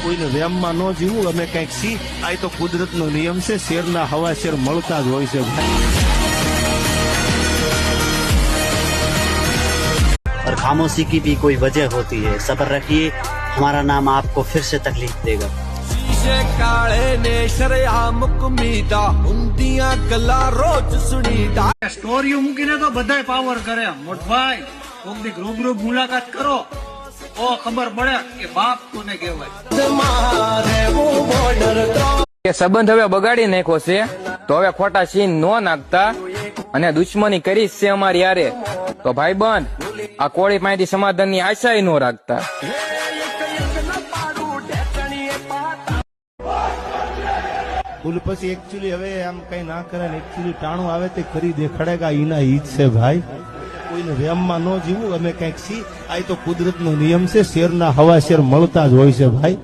કોઈને વેમમાં ન જીવવું અમે કંઈક સી આ તો કુદરતનો નિયમ છે શેરના હવા શેર મળતા જ હોય છે और खामोशी की भी कोई वजह होती है। सब्र रखिए, हमारा नाम आपको फिर से तकलीफ देगा। काले ने शरयाम कुमीदा उंदियां गला रोज सुनीदा સ્ટોરીઓ મૂકીને તો બધાય પાવર કરે મોટભાઈ કોક દી રૂબરૂ મુલાકાત કરો તો ખબર પડે કે બાપ કોને કહેવાય। સંબંધ હવે બગાડી નાખ્યો છે તો હવે ખોટા સીન નો નાખતા અને દુશ્મની કરી છે અમારી યારે તો ભાઈ બંધ આ કોળી પાસેથી સમાધાનની આશા નો રાખતા। ભૂલ પછી એકચ્યુઅલી હવે આમ કઈ ના કરે ને એકચ્યુઅલી ટાણું આવે તે કરી દેખાડેગા ઈના ઈજ છે ભાઈ કોઈને વેમમાં ન જીવવું અમે કંઈક સી આ તો કુદરતનો નિયમ છે શેરના હવા શેર મળતા જ હોય છે ભાઈ।